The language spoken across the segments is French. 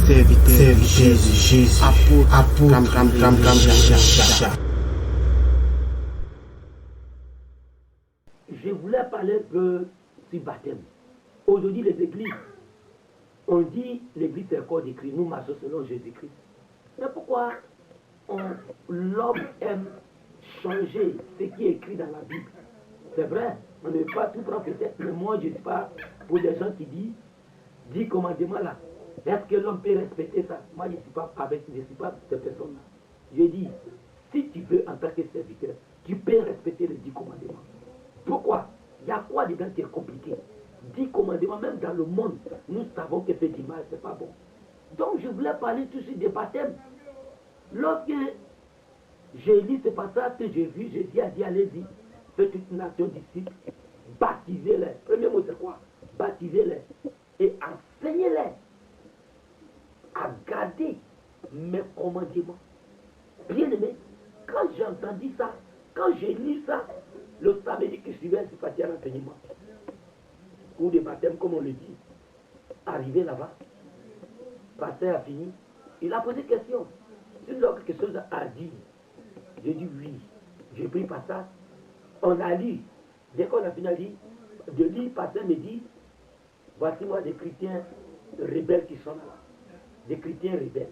serviteur Jésus, apôtre, Je voulais parler un peu du baptême. Aujourd'hui, les églises, on dit l'église c'est un corps d'écrit, nous marchons selon Jésus-Christ. Mais pourquoi l'homme aime changer ce qui est écrit dans la Bible? C'est vrai, on ne veut pas tout prendre peut-être, mais moi je ne suis pas pour des gens qui disent 10 commandements là. Est-ce que l'homme peut respecter ça? Moi je ne suis pas avec, je ne suis pas cette personne-là. Je dis, si tu veux en tant que serviteur, tu peux respecter les 10 commandements. Pourquoi? Il y a quoi dedans qui est compliqué? 10 commandements, même dans le monde, nous savons que faire du mal, c'est pas bon. Donc je voulais parler tout de suite des baptêmes. Lorsque j'ai lu ce passage que j'ai vu, Jésus a dit, allez-y, faites toute nation disciples, baptisez-les. Premier mot c'est quoi? Baptisez-les et enseignez-les à garder mes commandements. Bien aimé, quand j'ai entendu ça, quand j'ai lu ça, le samedi que je suivais, je suis parti à l'enseignement. Cours de baptême, comme on le dit. Arrivé là-bas, pasteur a fini, il a posé question. Si nous avons quelque chose à dire, j'ai dit oui. J'ai pris passage, on a lu. Dès qu'on a fini de lire, pasteur me dit, voici moi des chrétiens rebelles qui sont là. Des chrétiens rebelles.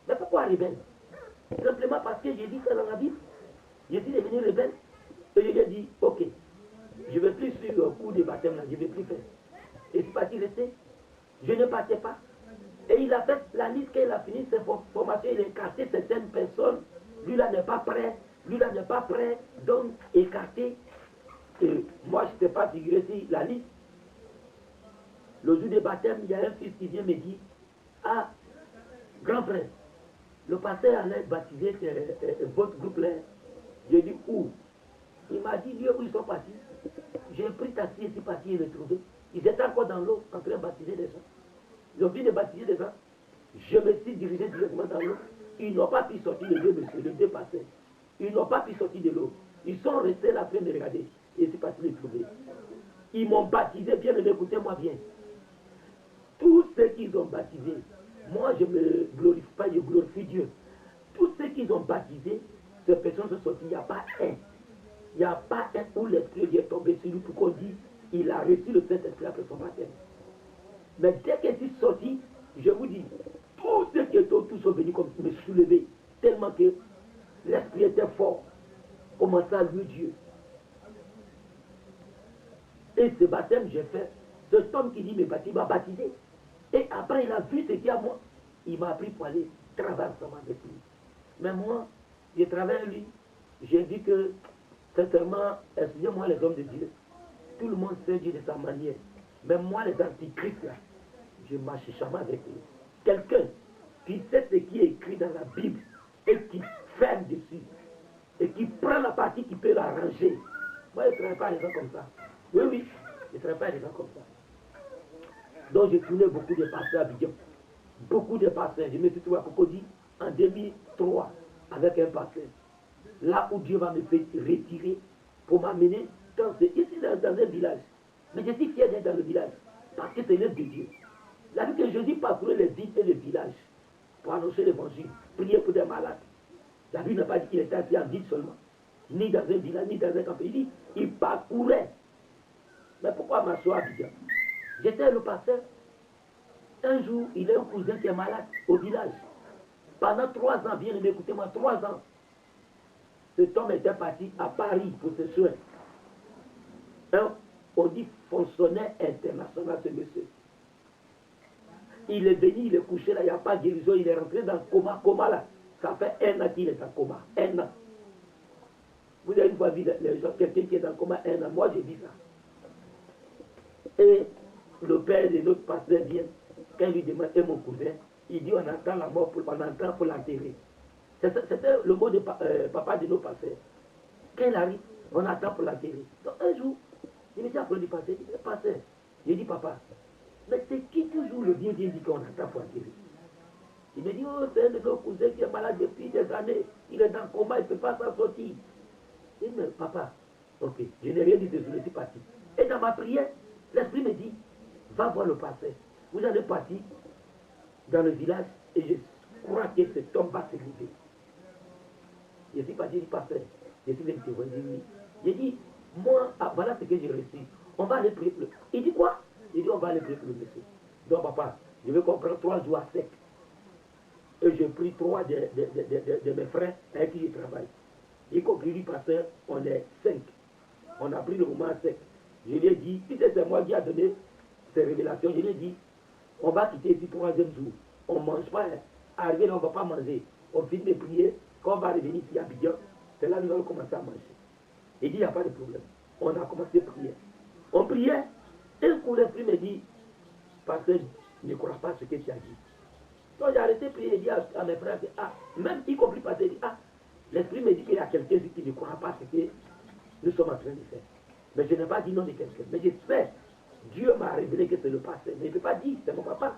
Mais pourquoi rebelles? Simplement parce que j'ai dit ça dans la Bible. Je suis devenu rebelle. Et je lui ai dit, ok, je ne vais plus suivre le cours de baptême là, je ne vais plus faire. Et c'est parti rester. Je ne partais pas. Et il a fait la liste qu'il a fini ses formations, il a écarté certaines personnes. Lui là n'est pas prêt, lui là n'est pas prêt, donc écarté. Et moi je ne sais pas figurer sur la liste. Le jour du baptême, il y a un fils qui vient me dire, ah, grand frère, le pasteur allait baptiser votre groupe là. J'ai dit où? Il m'a dit lieu où ils sont partis. J'ai pris taxi et suis parti les retrouver. Ils étaient encore dans l'eau en train de baptiser des gens. Ils ont fini de baptiser des gens. Je me suis dirigé directement dans l'eau. Ils n'ont pas pu sortir les deux messieurs, les deux pasteurs. Ils n'ont pas pu sortir de l'eau. Ils sont restés là en train de regarder. Et je suis parti les trouver. Ils m'ont baptisé, bien aimé, écoutez-moi bien. Tous ceux qu'ils ont baptisés, moi je ne me glorifie pas, je glorifie Dieu. Tous ceux qu'ils ont baptisés, ces personnes sont sorties, il n'y a pas un. Il n'y a pas un où l'esprit est tombé sur lui pour qu'on dise il a reçu le Saint-Esprit après son baptême. Mais dès qu'ils sont sortis, je vous dis, tous ceux qui étaient autour sont venus comme me soulever, tellement que l'esprit était fort. Commençait à louer Dieu. Et ce baptême, j'ai fait. Cet homme qui dit me baptiser, m'a baptisé. Et après, il a vu ce qu'il y a à moi. Il m'a appris pour aller travailler ensemble avec lui. Mais moi, j'ai travaillé avec lui. J'ai dit que, sincèrement, excusez-moi les hommes de Dieu, tout le monde sait Dieu de sa manière. Mais moi, les antichrists, là, je ne marche jamais avec eux. Quelqu'un qui sait ce qui est écrit dans la Bible et qui ferme dessus et qui prend la partie qui peut l'arranger. Moi, je ne travaille pas avec des gens comme ça. Oui, oui, je ne travaille pas avec des gens comme ça. Donc, j'ai tourné beaucoup de pasteurs à Abidjan. Beaucoup de pasteurs. Je me suis trouvé à Cocody en 2003 avec un pasteur. Là où Dieu va me faire retirer pour m'amener ici dans un village. Mais je suis fier d'être dans le village parce que c'est l'œuvre de Dieu. La vie que Jésus parcourait les villes et les villages pour annoncer l'évangile, prier pour des malades. La Bible n'a pas dit qu'il était assis en ville seulement, ni dans un village, ni dans un camp. Il dit il parcourait. Mais pourquoi m'asseoir à Abidjan? J'étais le pasteur. Un jour, il a un cousin qui est malade au village. Pendant 3 ans, bien aimé, écoutez-moi, 3 ans. Cet homme était parti à Paris pour ses soins. On dit fonctionnaire international, ce monsieur. Il est venu, il est couché là, il n'y a pas de guérison, il est rentré dans le coma là. Ça fait 1 an qu'il est en coma. 1 an. Vous avez une fois vu quelqu'un qui est en coma 1 an. Moi, j'ai dit ça. Et le père de notre pasteur vient. Quand il lui demande, et mon cousin, il dit on attend la mort, on attend pour l'enterrer. C'était le mot de papa de nos pasteurs. Quand il arrive, on attend pour l'enterrer. Donc un jour, il me dit après du pasteur, il dit, pasteur, j'ai dit papa, mais c'est qui toujours le bien dit qu'on attend pour l'enterrer? Il me dit, oh, c'est un de nos cousins qui est malade depuis des années, il est dans le coma, il ne peut pas s'en sortir. Je dis, mais papa, ok, je n'ai rien dit de ce, je suis parti. Et dans ma prière, l'esprit me dit, va voir le pasteur. Vous allez partir dans le village, Et je crois que cet homme va se lever. Je suis parti, il dit, pasteur, je suis venu te voir, il dit oui. J'ai dit, moi, voilà ce que j'ai reçu. On va aller prier pour le... Il dit quoi? Il dit, on va aller prier pour le monsieur. Donc, papa, je vais comprendre 3 jours à sec. Et j'ai pris 3 de mes frères avec qui je travaille. Y compris lui, pasteur, on est 5. On a pris le moment à sec. Je lui ai dit, si c'est moi qui a donné ces révélations, je lui ai dit, on va quitter ici 3e jour. On ne mange pas. Arrivé là, on ne va pas manger. On finit de prier. Quand on va revenir ici à Abidjan, c'est là que nous allons commencer à manger. Il dit, il n'y a pas de problème. On a commencé à prier. On priait. Et un coup, l'esprit me dit, pasteur, ne crois pas ce que tu as dit. Donc j'ai arrêté de prier et dit à mes frères, ah, même y compris pasteur, il dit, ah, l'esprit me dit qu'il y a quelqu'un qui ne croit pas ce que nous sommes en train de faire. Mais je n'ai pas dit non de quelqu'un. Mais je sais, Dieu m'a révélé que c'est le pasteur. Mais il ne peut pas dire, c'est mon papa.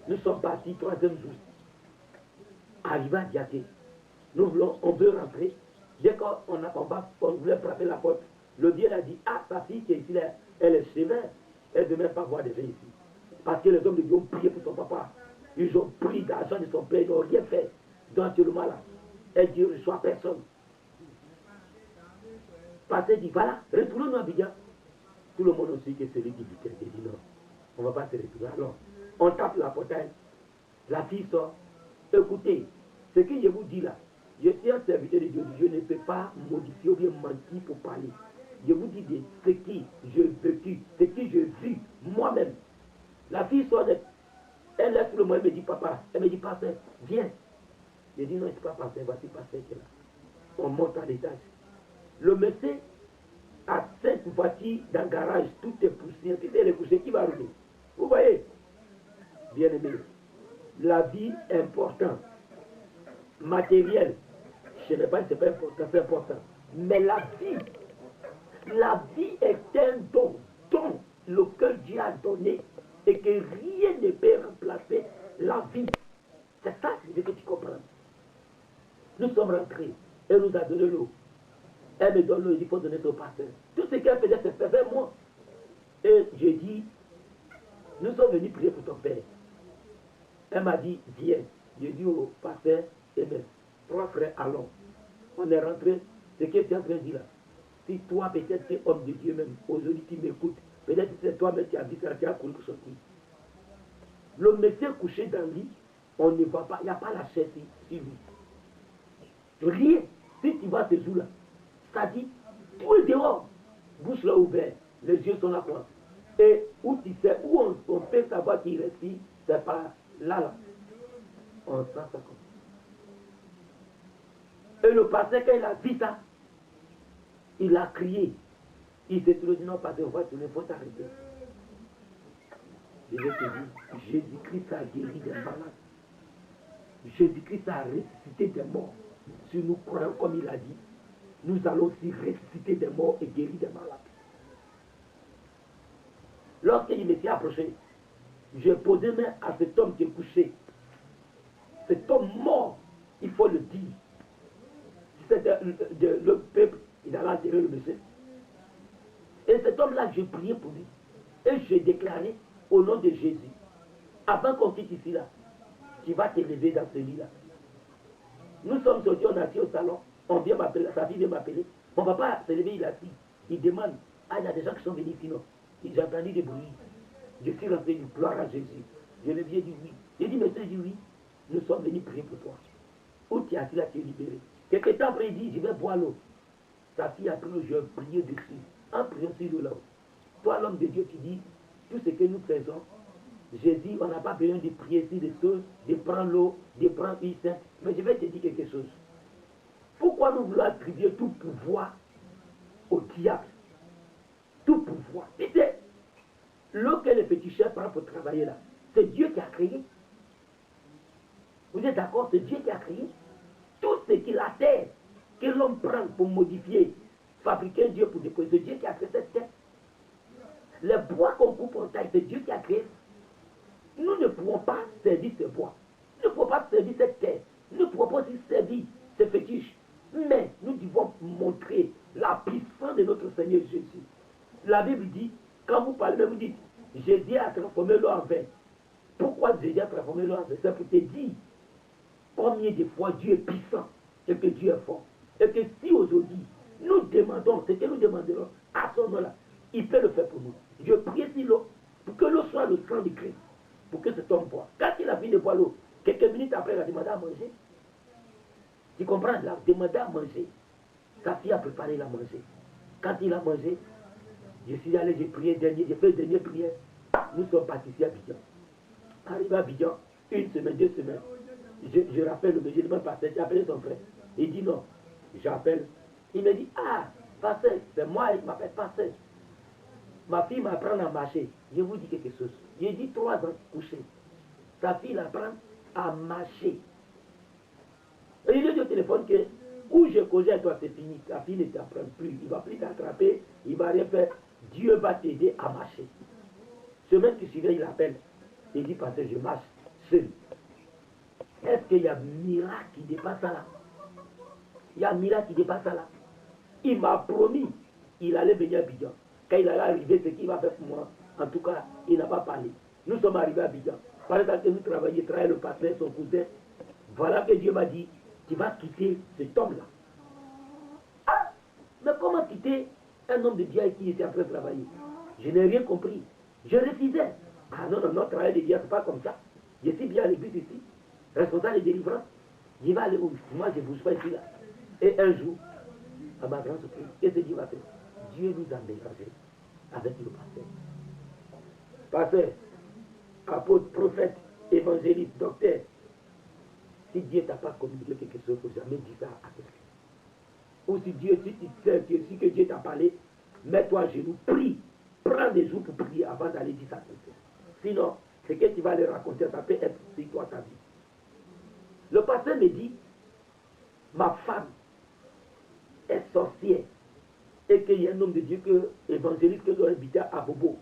Nous sommes partis 3e jour. Arrivé à Diaké. On veut rentrer. Dès qu'on voulait frapper la porte, le Dieu a dit, ah, sa fille qui est ici, elle est sévère. Elle ne veut même pas voir des gens ici. Parce que les hommes de Dieu ont prié pour son papa. Ils ont pris d'argent de son père, ils n'ont rien fait. Donc actuellement là, elle dit, ne reçoit personne. Pasteur dit, voilà, retournons à Abidjan. Tout le monde aussi que celui qui dit, non, on ne va pas se retourner. Alors, on tape la portail. La fille sort. Écoutez, ce que je vous dis là, je suis un serviteur de Dieu. Je ne peux pas modifier ou bien mentir pour parler. Je vous dis de ce que j'ai vécu, ce que j'ai vu moi-même. La fille sort, elle laisse le mot, elle me dit, papa, elle me dit, pasteur, viens. Je dis, non, je ne peux pas passer, voici pasteur qui est là. On monte à l'étage. Le monsieur a 5 voitures dans le garage, tout est poussé, tout est recouché, qui va rouler? Vous voyez? Bien aimé, la vie est importante. Matériel, je ne sais pas si c'est pas important, c'est important. Mais la vie est un don que Dieu a donné et que rien ne peut remplacer la vie. C'est ça que je veux que tu comprennes. Nous sommes rentrés, elle nous a donné l'eau. Elle me donne l'eau, il faut donner au pasteur. Tout ce qu'elle faisait, c'est faire moi. Et j'ai dit, nous sommes venus prier pour ton père. Elle m'a dit, viens. J'ai dit au pasteur et mes 3 frères, allons. On est rentré. Ce que tu es en train de dire là. Si toi, peut-être, tu es homme de Dieu même, aujourd'hui tu m'écoutes, peut-être que c'est toi-même qui as dit ça, qui a couru pour sortir. Le monsieur couché dans le lit, on ne voit pas, il n'y a pas la chaise sur lui. Rien. Si tu vas ce jour-là, ça dit, tout est dehors. Bouche là ouverte, les yeux sont là quoi. Et où tu sais, où on peut savoir qu'il respire, c'est pas là. On sent ça comme ça. Et le pasteur, quand il a vu ça, il a crié. Il s'est dit, non, pasteur, il faut t'arrêter. Je vais te dire, Jésus-Christ a guéri des malades. Jésus-Christ a ressuscité des morts. Si nous croyons comme il a dit, nous allons aussi ressusciter des morts et guérir des malades. Lorsqu'il me s'est approché, j'ai posé main à cet homme qui est couché. Cet homme mort, il faut le dire. Si c'était le peuple, il allait enterrer le monsieur. Et cet homme-là, j'ai prié pour lui. Et j'ai déclaré au nom de Jésus, avant qu'on quitte ici là, tu vas te lever dans ce lit-là. Nous sommes sortis, on a assis au salon, on vient m'appeler, sa fille vient m'appeler. Mon papa s'est levé, il a assis. Il demande, ah, il y a des gens qui sont venus ici, non? J'ai entendu des bruits. Je suis rentré du gloire à Jésus. Je lui ai dit oui. J'ai dit, monsieur, il dit oui. Nous sommes venus prier pour toi. Où tu es assis là, tu es libéré. Quelques temps après, il dit, je vais boire l'eau. Sa fille a pris l'eau, je vais prier dessus. En priant sur l'eau là. Toi, l'homme de Dieu, qui dit, tout ce que nous faisons, Jésus, on n'a pas besoin de prier sur des choses, de prendre l'eau, de prendre une sainte. Mais je vais te dire quelque chose. Pourquoi nous voulons attribuer tout pouvoir au diable? Tout pouvoir. Tu sais, l'eau que le petit chef prend pour travailler là, c'est Dieu qui a créé. Vous êtes d'accord? C'est Dieu qui a créé. Tout ce qui la terre, que l'homme prend pour modifier, fabriquer Dieu pour déposer, c'est Dieu qui a créé cette terre. Le bois qu'on coupe en taille, c'est Dieu qui a créé. Nous ne pouvons pas servir ce bois. Nous ne pouvons pas servir cette terre. Nous ne pouvons pas aussi servir ces fétiches. Mais nous devons montrer la puissance de notre Seigneur Jésus. La Bible dit, quand vous parlez, vous dites, Jésus a transformé l'eau en vin. Pourquoi Jésus a transformé l'eau en cerceau? Pour te dire combien de fois Dieu est puissant et que Dieu est fort. Et que si aujourd'hui, nous demandons ce que nous demanderons à ce moment-là, il peut le faire pour nous. Je prie sur l'eau pour que l'eau soit le sang de Christ, pour que cet homme boit. Quand il a fini de boire l'eau, quelques minutes après, il a demandé à manger. Tu comprends? Il a demandé à manger. Sa fille a préparé la manger. Quand il a mangé, je suis allé, j'ai prié dernier, j'ai fait une dernière prière. Nous sommes partis ici à Abidjan. Arrivé à Abidjan, une semaine, 2 semaines. Je rappelle le monsieur, demande pasteur, j'ai appelé son frère. Il dit non. J'appelle. Il me dit, ah, pasteur, c'est moi, il m'appelle pasteur. Ma fille m'apprend à marcher. Je vous dis quelque chose. J'ai dit 3 ans couché. Sa fille l'apprend à marcher. Et il lui dit au téléphone que où je causais à toi, c'est fini. Ta fille ne t'apprend plus. Il ne va plus t'attraper. Il ne va rien faire. Dieu va t'aider à marcher. Semaine qui suivait, il appelle. Il dit, pasteur, je marche seul. Est-ce qu'il y a un miracle qui dépasse ça là? Il y a un miracle qui dépasse ça là. Il m'a promis, il allait venir à Abidjan. Quand il allait arriver, ce qu'il va faire pour moi, en tout cas, il n'a pas parlé. Nous sommes arrivés à Abidjan. Par exemple, nous travaillons le pasteur, son cousin. Voilà que Dieu m'a dit, tu vas quitter cet homme-là. Ah, mais comment quitter un homme de Dieu qui était en train de travailler? Je n'ai rien compris. Je refusais. Ah non, non, non, travail de Dieu, c'est pas comme ça. Je suis bien à l'église ici, responsable de délivrance. Je vais aller où? Moi, je ne bouge pas ici là. Et un jour, à ma grande surprise, qu'est-ce que Dieu va faire? Dieu nous a mélangés avec le pasteur. Pasteur, apôtre, prophète, évangéliste, docteur. Si Dieu ne t'a pas communiqué quelque chose, il ne faut jamais dire ça à quelqu'un. Ou si Dieu, si tu sais que Dieu t'a parlé, mets-toi à genoux, prie. Prends des jours pour prier avant d'aller dire ça à quelqu'un. Sinon, ce que tu vas leur raconter, ça peut être sur toi ta vie. Le pasteur me dit, ma femme est sorcière et qu'il y a un homme de Dieu que évangéliste que doit habiter à Bobo.